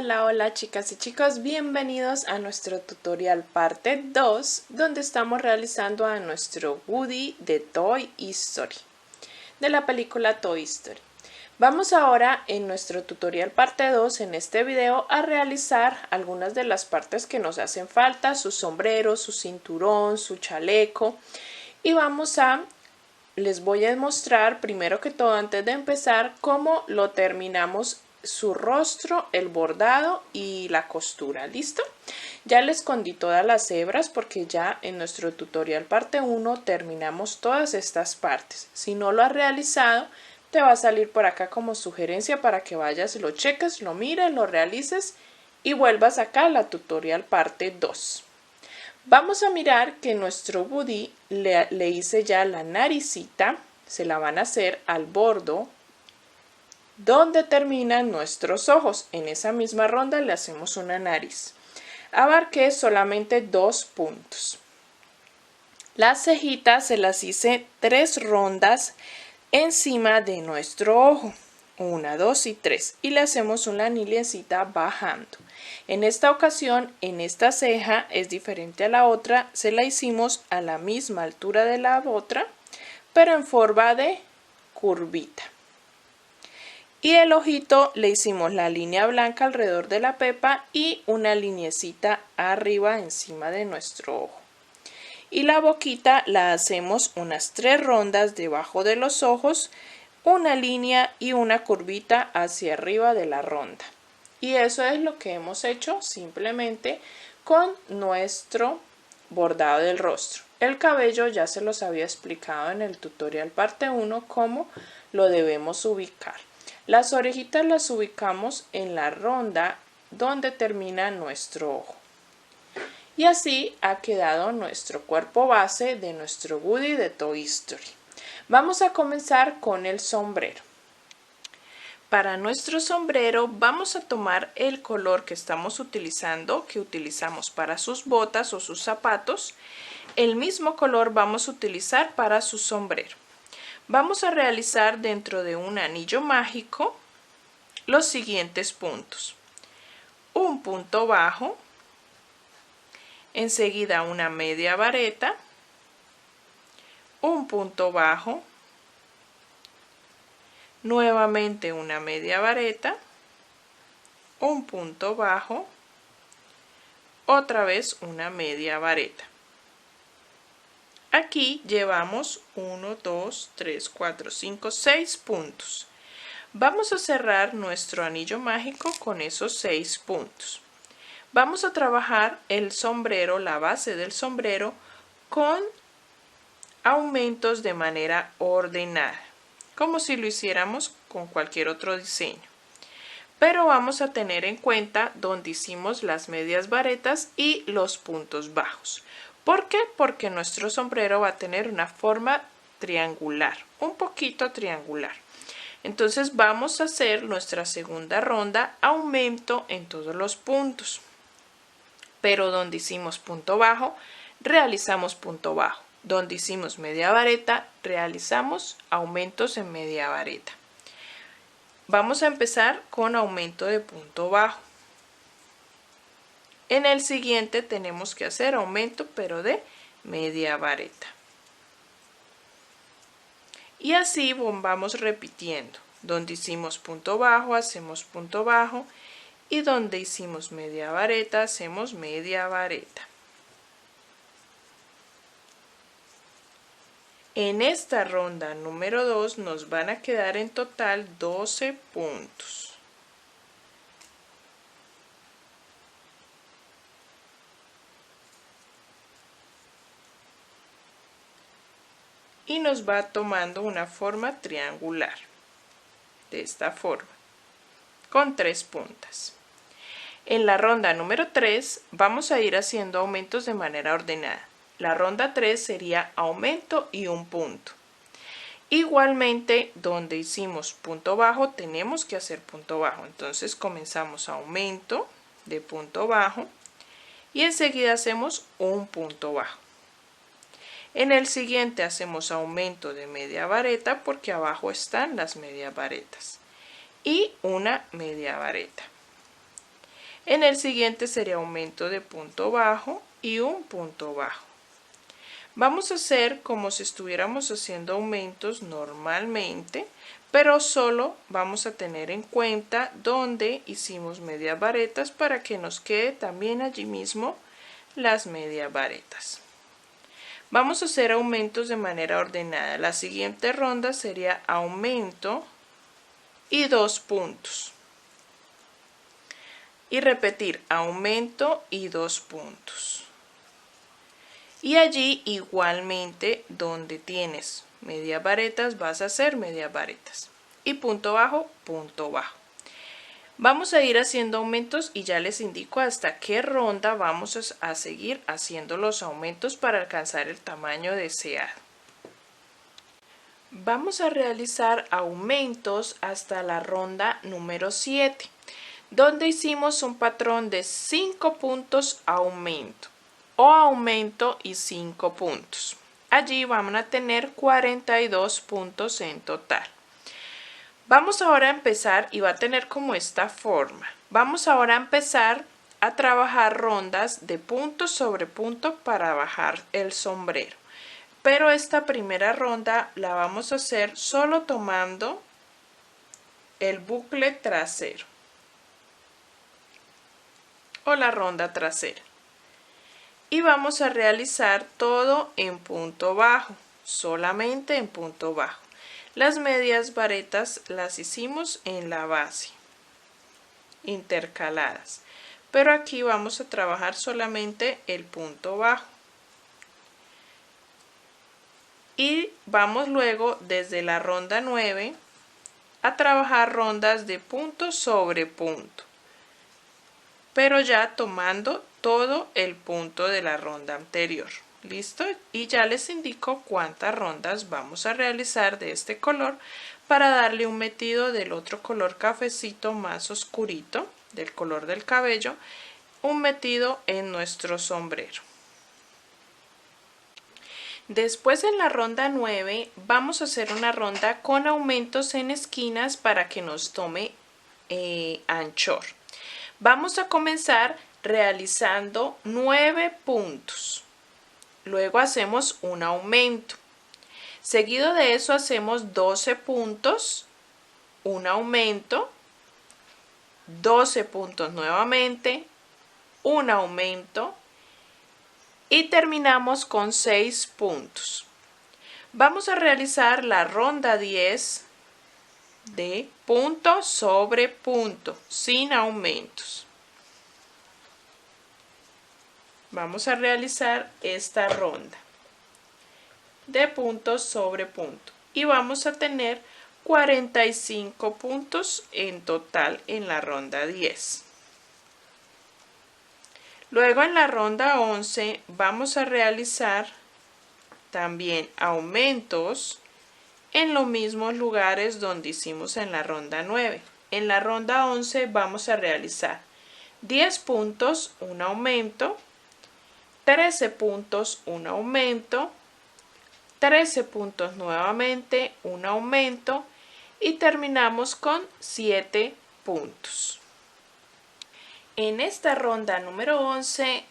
Hola chicas y chicos, bienvenidos a nuestro tutorial parte 2 donde estamos realizando a nuestro Woody de Toy Story, de la película Toy Story. Vamos ahora en nuestro tutorial parte 2 en este video a realizar algunas de las partes que nos hacen falta, su sombrero, su cinturón, su chaleco, y les voy a mostrar primero que todo, antes de empezar, cómo lo terminamos su rostro, el bordado y la costura. ¿Listo? Ya les escondí todas las hebras porque ya en nuestro tutorial parte 1 terminamos todas estas partes. Si no lo has realizado, te va a salir por acá como sugerencia para que vayas, lo cheques, lo mires, lo realices y vuelvas acá a la tutorial parte 2. Vamos a mirar que nuestro Woody le hice ya la naricita, se la van a hacer al bordo donde terminan nuestros ojos. En esa misma ronda le hacemos una nariz. Abarqué solamente 2 puntos. Las cejitas se las hice 3 rondas encima de nuestro ojo. 1, 2 y 3. Y le hacemos una lineecita bajando. En esta ocasión, en esta ceja es diferente a la otra. Se la hicimos a la misma altura de la otra, pero en forma de curvita. Y el ojito le hicimos la línea blanca alrededor de la pepa y una lineecita arriba encima de nuestro ojo. Y la boquita la hacemos unas 3 rondas debajo de los ojos, una línea y una curvita hacia arriba de la ronda. Y eso es lo que hemos hecho simplemente con nuestro bordado del rostro. El cabello ya se los había explicado en el tutorial parte 1 cómo lo debemos ubicar. Las orejitas las ubicamos en la ronda donde termina nuestro ojo. Y así ha quedado nuestro cuerpo base de nuestro Woody de Toy Story. Vamos a comenzar con el sombrero. Para nuestro sombrero vamos a tomar el color que estamos utilizando, que utilizamos para sus botas o sus zapatos. El mismo color vamos a utilizar para su sombrero. Vamos a realizar dentro de un anillo mágico los siguientes puntos. Un punto bajo, enseguida una media vareta, un punto bajo, nuevamente una media vareta, un punto bajo, otra vez una media vareta. Aquí llevamos 1, 2, 3, 4, 5, 6 puntos. Vamos a cerrar nuestro anillo mágico con esos 6 puntos. Vamos a trabajar el sombrero, la base del sombrero, con aumentos de manera ordenada, como si lo hiciéramos con cualquier otro diseño. Pero vamos a tener en cuenta donde hicimos las medias varetas y los puntos bajos. ¿Por qué? Porque nuestro sombrero va a tener una forma triangular, un poquito triangular. Entonces vamos a hacer nuestra segunda ronda, aumento en todos los puntos. Pero donde hicimos punto bajo, realizamos punto bajo. Donde hicimos media vareta, realizamos aumentos en media vareta. Vamos a empezar con aumento de punto bajo. En el siguiente tenemos que hacer aumento pero de media vareta. Y así vamos repitiendo. Donde hicimos punto bajo, hacemos punto bajo. Y donde hicimos media vareta, hacemos media vareta. En esta ronda número 2 nos van a quedar en total 12 puntos. Y nos va tomando una forma triangular, de esta forma, con 3 puntas. En la ronda número 3 vamos a ir haciendo aumentos de manera ordenada. La ronda 3 sería aumento y un punto. Igualmente, donde hicimos punto bajo, tenemos que hacer punto bajo. Entonces comenzamos aumento de punto bajo y enseguida hacemos un punto bajo. En el siguiente hacemos aumento de media vareta porque abajo están las medias varetas y una media vareta. En el siguiente sería aumento de punto bajo y un punto bajo. Vamos a hacer como si estuviéramos haciendo aumentos normalmente, pero solo vamos a tener en cuenta donde hicimos medias varetas para que nos quede también allí mismo las medias varetas. Vamos a hacer aumentos de manera ordenada. La siguiente ronda sería aumento y 2 puntos. Y repetir aumento y 2 puntos. Y allí igualmente donde tienes medias varetas vas a hacer medias varetas. Y punto bajo, punto bajo. Vamos a ir haciendo aumentos y ya les indico hasta qué ronda vamos a seguir haciendo los aumentos para alcanzar el tamaño deseado. Vamos a realizar aumentos hasta la ronda número 7, donde hicimos un patrón de 5 puntos aumento o aumento y 5 puntos. Allí vamos a tener 42 puntos en total. Vamos ahora a empezar y va a tener como esta forma. Vamos ahora a empezar a trabajar rondas de punto sobre punto para bajar el sombrero. Pero esta primera ronda la vamos a hacer solo tomando el bucle trasero o la ronda trasera. Y vamos a realizar todo en punto bajo, solamente en punto bajo. Las medias varetas las hicimos en la base, intercaladas, pero aquí vamos a trabajar solamente el punto bajo. Y vamos luego desde la ronda 9 a trabajar rondas de punto sobre punto, pero ya tomando todo el punto de la ronda anterior. ¿Listo? Y ya les indico cuántas rondas vamos a realizar de este color para darle un metido del otro color cafecito más oscurito, del color del cabello, un metido en nuestro sombrero. Después en la ronda 9 vamos a hacer una ronda con aumentos en esquinas para que nos tome anchor. Vamos a comenzar realizando 9 puntos. Luego hacemos un aumento. Seguido de eso hacemos 12 puntos, un aumento, 12 puntos nuevamente, un aumento y terminamos con 6 puntos. Vamos a realizar la ronda 10 de punto sobre punto, sin aumentos. Vamos a realizar esta ronda de punto sobre punto y vamos a tener 45 puntos en total en la ronda 10. Luego en la ronda 11 vamos a realizar también aumentos en los mismos lugares donde hicimos en la ronda 9. En la ronda 11 vamos a realizar 10 puntos, un aumento, 13 puntos, un aumento, 13 puntos nuevamente, un aumento y terminamos con 7 puntos. En esta ronda número 11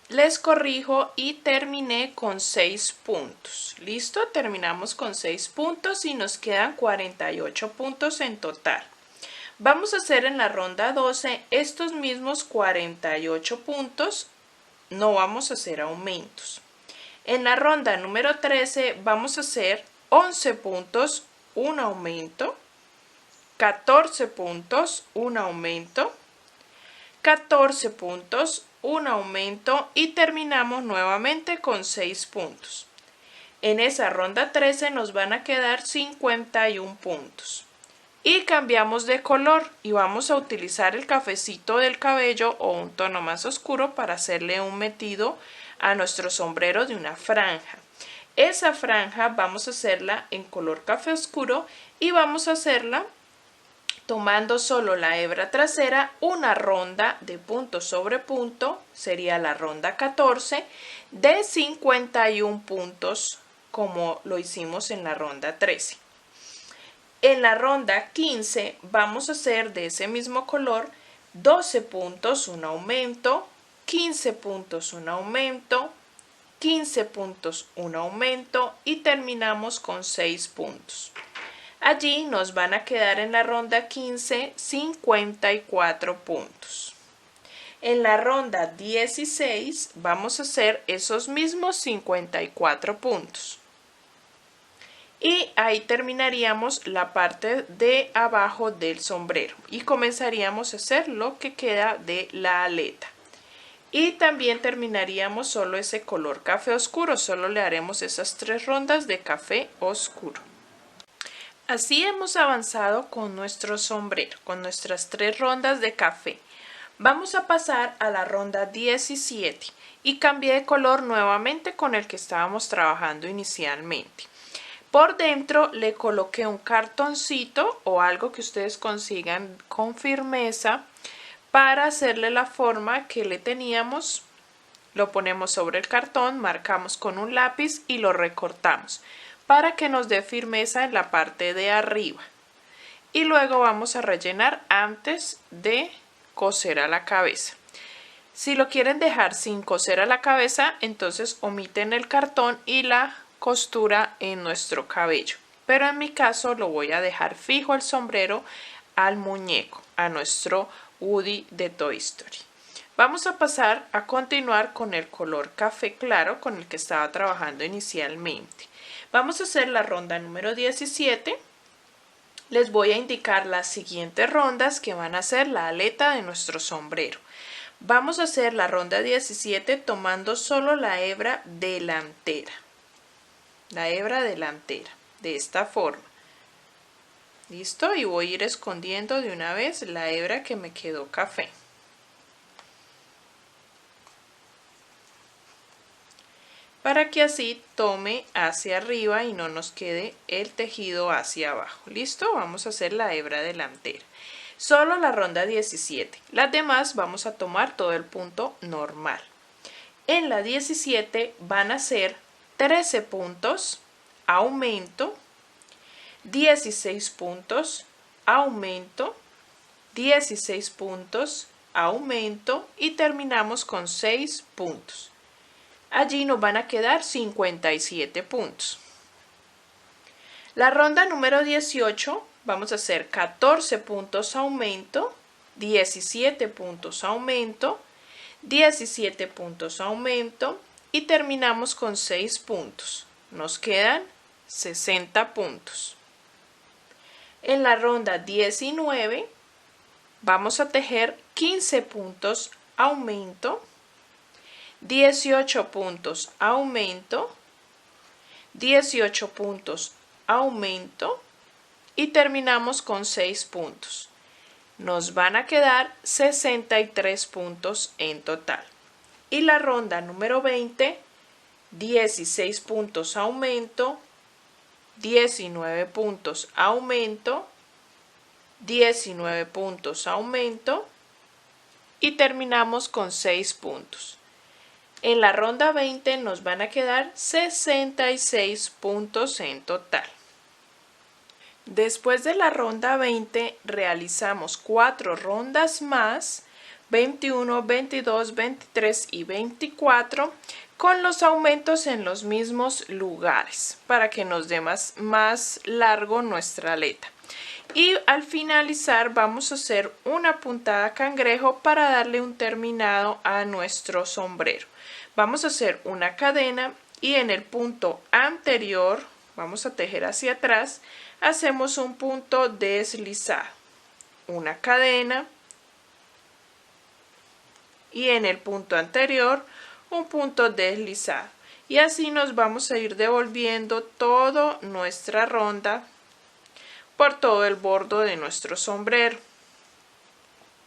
les corrijo y terminé con 6 puntos. ¿Listo? Terminamos con 6 puntos y nos quedan 48 puntos en total. Vamos a hacer en la ronda 12 estos mismos 48 puntos. No vamos a hacer aumentos. En la ronda número 13 vamos a hacer 11 puntos, un aumento, 14 puntos, un aumento, 14 puntos, un aumento y terminamos nuevamente con 6 puntos. En esa ronda 13 nos van a quedar 51 puntos. Y cambiamos de color y vamos a utilizar el cafecito del cabello o un tono más oscuro para hacerle un metido a nuestro sombrero de una franja. Esa franja vamos a hacerla en color café oscuro y vamos a hacerla tomando solo la hebra trasera, una ronda de punto sobre punto, sería la ronda 14, de 51 puntos como lo hicimos en la ronda 13. En la ronda 15 vamos a hacer de ese mismo color 12 puntos, un aumento, 15 puntos, un aumento, 15 puntos, un aumento y terminamos con 6 puntos. Allí nos van a quedar en la ronda 15 54 puntos. En la ronda 16 vamos a hacer esos mismos 54 puntos. Y ahí terminaríamos la parte de abajo del sombrero y comenzaríamos a hacer lo que queda de la aleta. Y también terminaríamos solo ese color café oscuro, solo le haremos esas 3 rondas de café oscuro. Así hemos avanzado con nuestro sombrero, con nuestras 3 rondas de café. Vamos a pasar a la ronda 17 y cambié de color nuevamente con el que estábamos trabajando inicialmente. Por dentro le coloqué un cartoncito o algo que ustedes consigan con firmeza para hacerle la forma que le teníamos. Lo ponemos sobre el cartón, marcamos con un lápiz y lo recortamos para que nos dé firmeza en la parte de arriba. Y luego vamos a rellenar antes de coser a la cabeza. Si lo quieren dejar sin coser a la cabeza, entonces omiten el cartón y la costura en nuestro cabello. Pero en mi caso lo voy a dejar fijo el sombrero al muñeco, a nuestro Woody de Toy Story. Vamos a pasar a continuar con el color café claro con el que estaba trabajando inicialmente. Vamos a hacer la ronda número 17. Les voy a indicar las siguientes rondas que van a ser la aleta de nuestro sombrero. Vamos a hacer la ronda 17 tomando solo la hebra delantera. La hebra delantera, de esta forma. ¿Listo? Y voy a ir escondiendo de una vez la hebra que me quedó café. Para que así tome hacia arriba y no nos quede el tejido hacia abajo. ¿Listo? Vamos a hacer la hebra delantera. Solo la ronda 17. Las demás vamos a tomar todo el punto normal. En la 17 van a ser 13 puntos, aumento, 16 puntos, aumento, 16 puntos, aumento y terminamos con 6 puntos. Allí nos van a quedar 57 puntos. La ronda número 18 vamos a hacer 14 puntos aumento, 17 puntos aumento, 17 puntos aumento y terminamos con 6 puntos. Nos quedan 60 puntos. En la ronda 19 vamos a tejer 15 puntos aumento, 18 puntos aumento, 18 puntos aumento y terminamos con 6 puntos. Nos van a quedar 63 puntos en total. Y la ronda número 20, 16 puntos aumento, 19 puntos aumento, 19 puntos aumento y terminamos con 6 puntos. En la ronda 20 nos van a quedar 66 puntos en total. Después de la ronda 20 realizamos 4 rondas más, 21, 22, 23 y 24, con los aumentos en los mismos lugares para que nos dé más largo nuestra aleta. Y al finalizar vamos a hacer una puntada cangrejo para darle un terminado a nuestro sombrero. Vamos a hacer una cadena y en el punto anterior, vamos a tejer hacia atrás, hacemos un punto deslizado, una cadena y en el punto anterior un punto deslizado. Y así nos vamos a ir devolviendo toda nuestra ronda por todo el borde de nuestro sombrero.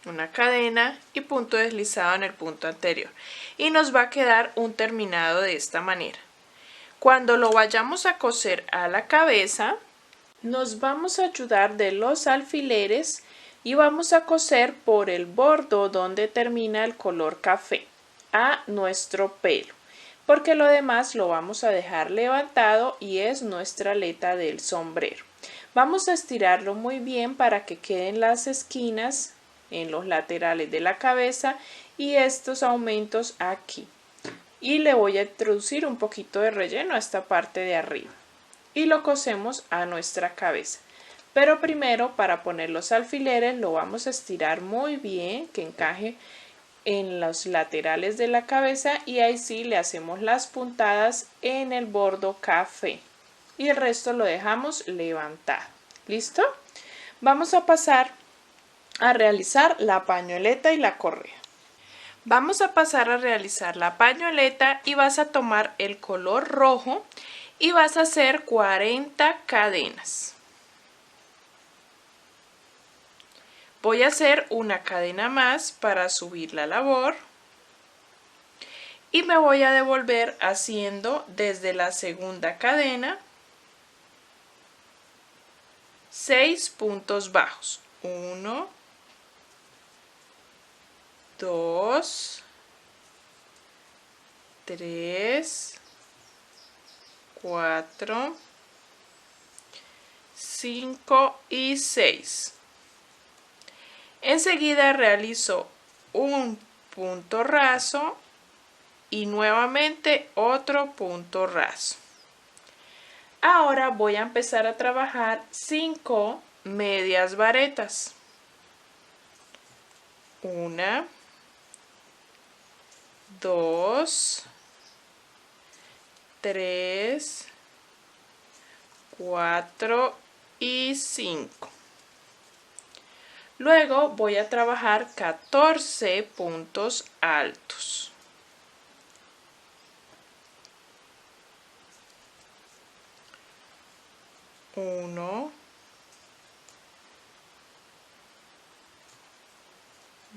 Una cadena y punto deslizado en el punto anterior. Y nos va a quedar un terminado de esta manera. Cuando lo vayamos a coser a la cabeza, nos vamos a ayudar de los alfileres y vamos a coser por el borde donde termina el color café a nuestro pelo, porque lo demás lo vamos a dejar levantado y es nuestra aleta del sombrero. Vamos a estirarlo muy bien para que queden las esquinas en los laterales de la cabeza y estos aumentos aquí. Y le voy a introducir un poquito de relleno a esta parte de arriba. Y lo cosemos a nuestra cabeza. Pero primero, para poner los alfileres, lo vamos a estirar muy bien, que encaje en los laterales de la cabeza y ahí sí le hacemos las puntadas en el bordo café. Y el resto lo dejamos levantado. ¿Listo? Vamos a pasar a realizar la pañoleta y la correa. Vamos a pasar a realizar la pañoleta y vas a tomar el color rojo y vas a hacer 40 cadenas. Voy a hacer una cadena más para subir la labor y me voy a devolver haciendo desde la segunda cadena 6 puntos bajos. 1, 2, 3, 4, 5 y 6. Enseguida realizo un punto raso y nuevamente otro punto raso. Ahora voy a empezar a trabajar 5 medias varetas. 1, 2, 3, 4 y 5. Luego voy a trabajar 14 puntos altos. 1,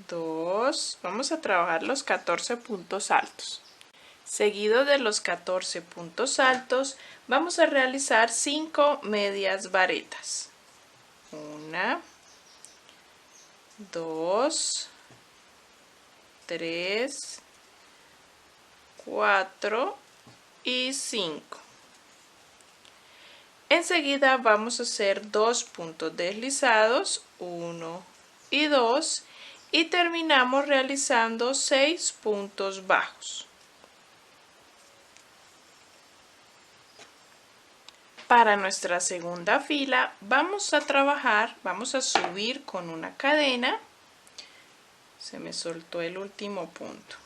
2, vamos a trabajar los 14 puntos altos. Seguido de los 14 puntos altos, vamos a realizar 5 medias varetas. 1, 2, 3, 4 y 5. Enseguida vamos a hacer 2 puntos deslizados, 1 y 2, y terminamos realizando 6 puntos bajos. Para nuestra segunda fila vamos a subir con una cadena. Se me soltó el último punto.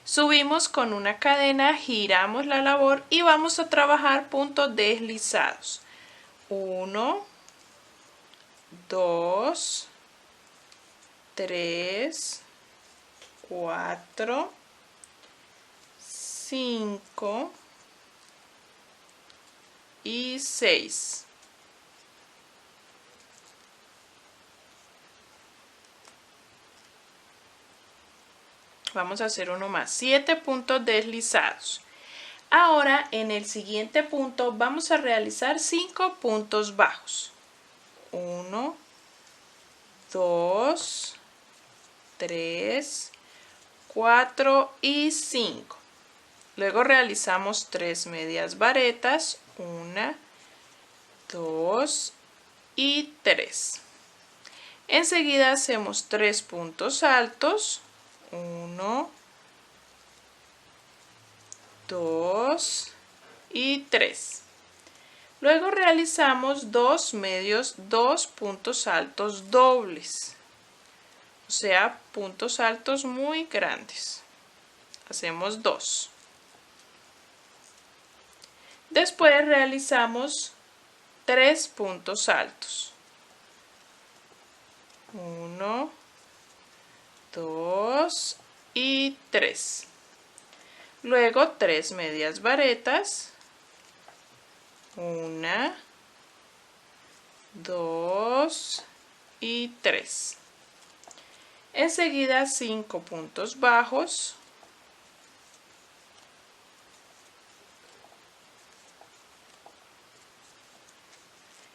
Subimos con una cadena, giramos la labor y vamos a trabajar puntos deslizados. 1, 2, 3, 4, 5 y 6. Vamos a hacer uno más, 7 puntos deslizados. Ahora en el siguiente punto vamos a realizar 5 puntos bajos. 1, 2, 3, 4 y 5. Luego realizamos 3 medias varetas, 1, 2 y 3. Enseguida hacemos 3 puntos altos, 1, 2 y 3. Luego realizamos 2 puntos altos dobles, o sea, puntos altos muy grandes. Hacemos 2. Después realizamos 3 puntos altos. 1, 2 y 3. Luego 3 medias varetas. 1, 2 y 3. Enseguida 5 puntos bajos.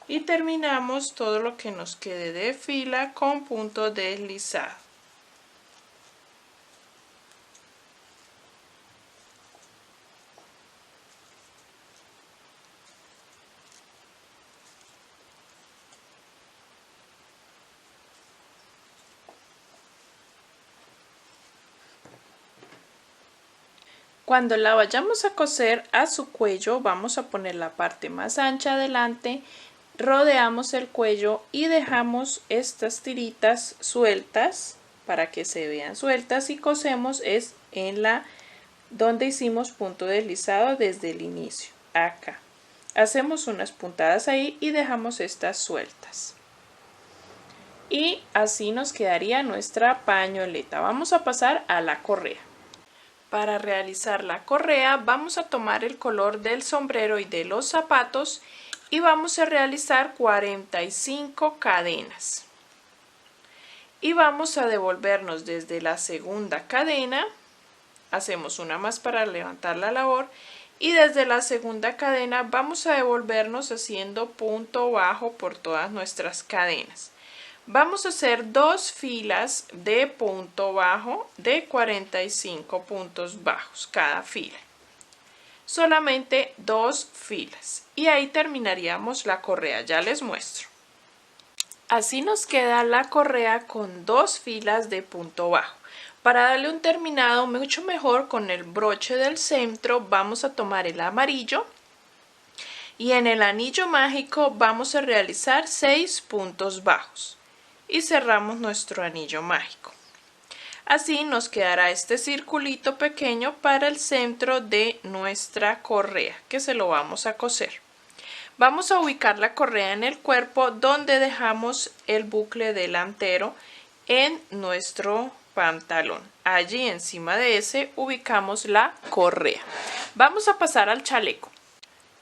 Y terminamos todo lo que nos quede de fila con punto deslizado. Cuando la vayamos a coser a su cuello, vamos a poner la parte más ancha adelante, rodeamos el cuello y dejamos estas tiritas sueltas para que se vean sueltas y cosemos es en la donde hicimos punto deslizado desde el inicio, acá. Hacemos unas puntadas ahí y dejamos estas sueltas. Y así nos quedaría nuestra pañoleta. Vamos a pasar a la correa. Para realizar la correa vamos a tomar el color del sombrero y de los zapatos y vamos a realizar 45 cadenas. Y vamos a devolvernos desde la segunda cadena, hacemos una más para levantar la labor y desde la segunda cadena vamos a devolvernos haciendo punto bajo por todas nuestras cadenas. Vamos a hacer 2 filas de punto bajo de 45 puntos bajos cada fila. Solamente 2 filas y ahí terminaríamos la correa, ya les muestro. Así nos queda la correa con 2 filas de punto bajo. Para darle un terminado mucho mejor con el broche del centro vamos a tomar el amarillo y en el anillo mágico vamos a realizar 6 puntos bajos. Y cerramos nuestro anillo mágico. Así nos quedará este circulito pequeño para el centro de nuestra correa que se lo vamos a coser. Vamos a ubicar la correa en el cuerpo donde dejamos el bucle delantero en nuestro pantalón. Allí encima de ese ubicamos la correa. Vamos a pasar al chaleco.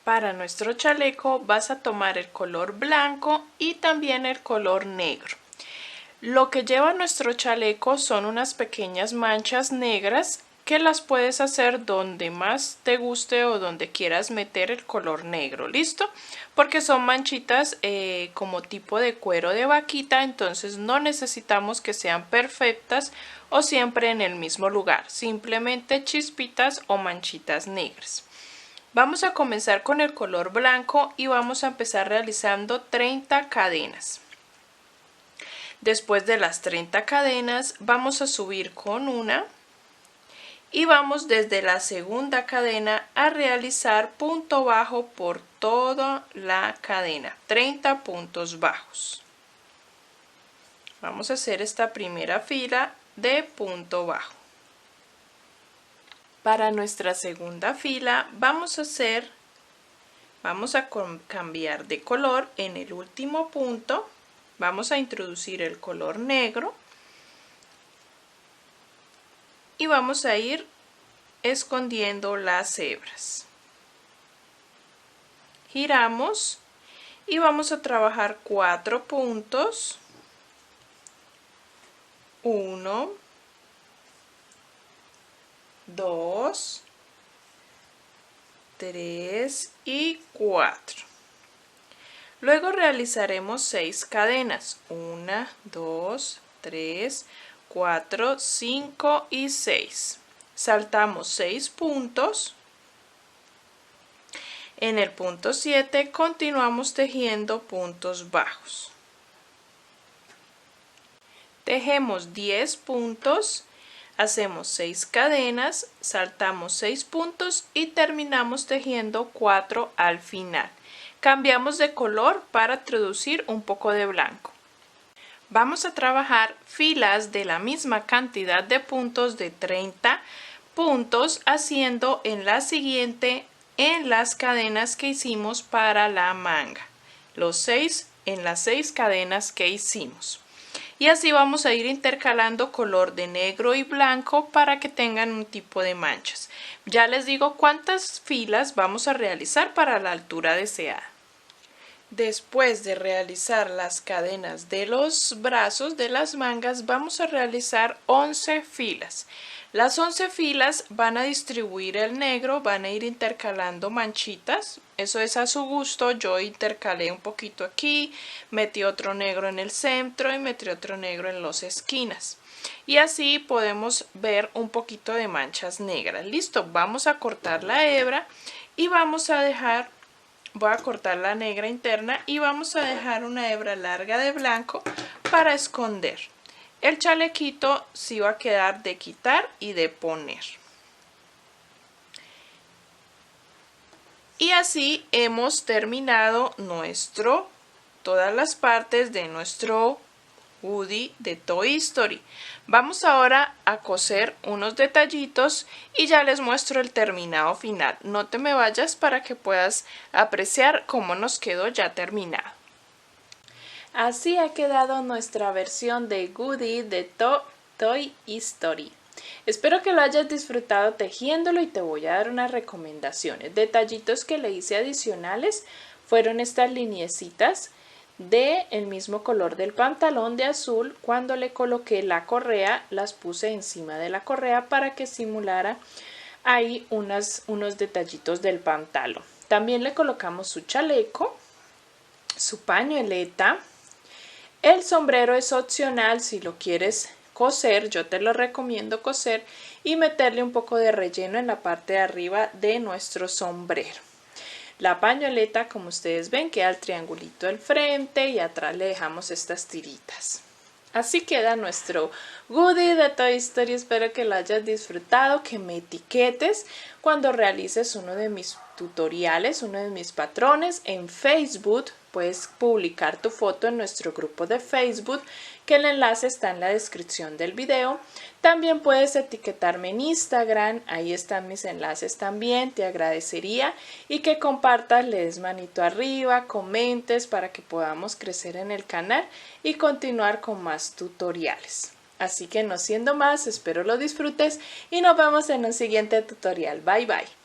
Para nuestro chaleco vas a tomar el color blanco y también el color negro. Lo que lleva nuestro chaleco son unas pequeñas manchas negras que las puedes hacer donde más te guste o donde quieras meter el color negro, ¿listo? Porque son manchitas como tipo de cuero de vaquita, entonces no necesitamos que sean perfectas o siempre en el mismo lugar, simplemente chispitas o manchitas negras. Vamos a comenzar con el color blanco y vamos a empezar realizando 30 cadenas. Después de las 30 cadenas vamos a subir con una y vamos desde la segunda cadena a realizar punto bajo por toda la cadena, 30 puntos bajos. Vamos a hacer esta primera fila de punto bajo. Para nuestra segunda fila vamos a cambiar de color en el último punto. Vamos a introducir el color negro y vamos a ir escondiendo las hebras. Giramos y vamos a trabajar 4 puntos. 1, 2, 3 y 4. Luego realizaremos 6 cadenas, 1, 2, 3, 4, 5 y 6. Saltamos 6 puntos. En el punto 7 continuamos tejiendo puntos bajos. Tejemos 10 puntos, hacemos 6 cadenas, saltamos 6 puntos y terminamos tejiendo 4 al final. Cambiamos de color para introducir un poco de blanco. Vamos a trabajar filas de la misma cantidad de puntos de 30 puntos haciendo en la siguiente en las cadenas que hicimos para la manga. Los 6 en las 6 cadenas que hicimos. Y así vamos a ir intercalando color de negro y blanco para que tengan un tipo de manchas. Ya les digo cuántas filas vamos a realizar para la altura deseada. Después de realizar las cadenas de los brazos de las mangas, vamos a realizar 11 filas. Las 11 filas van a distribuir el negro, van a ir intercalando manchitas. Eso es a su gusto. Yo intercalé un poquito aquí, metí otro negro en el centro y metí otro negro en las esquinas. Y así podemos ver un poquito de manchas negras. Listo, vamos a cortar la hebra y vamos a dejar... Voy a cortar la negra interna y vamos a dejar una hebra larga de blanco para esconder. El chalequito sí va a quedar de quitar y de poner. Y así hemos terminado todas las partes de nuestro Woody de Toy Story. Vamos ahora a coser unos detallitos y ya les muestro el terminado final. No te me vayas para que puedas apreciar cómo nos quedó ya terminado. Así ha quedado nuestra versión de Woody de Toy Story. Espero que lo hayas disfrutado tejiéndolo y te voy a dar unas recomendaciones. Detallitos que le hice adicionales fueron estas liniecitas del mismo color del pantalón de azul. Cuando le coloqué la correa, las puse encima de la correa para que simulara ahí unos detallitos del pantalón. También le colocamos su chaleco, su pañoleta. El sombrero es opcional si lo quieres coser, yo te lo recomiendo coser y meterle un poco de relleno en la parte de arriba de nuestro sombrero. La pañoleta, como ustedes ven, queda el triangulito del frente y atrás le dejamos estas tiritas. Así queda nuestro Woody de Toy Story. Espero que lo hayas disfrutado, que me etiquetes cuando realices uno de mis tutoriales, uno de mis patrones en Facebook. Puedes publicar tu foto en nuestro grupo de Facebook, que el enlace está en la descripción del video. También puedes etiquetarme en Instagram, ahí están mis enlaces también, te agradecería, y que compartas, le des manito arriba, comentes para que podamos crecer en el canal y continuar con más tutoriales. Así que no siendo más, espero lo disfrutes y nos vemos en un siguiente tutorial. Bye bye.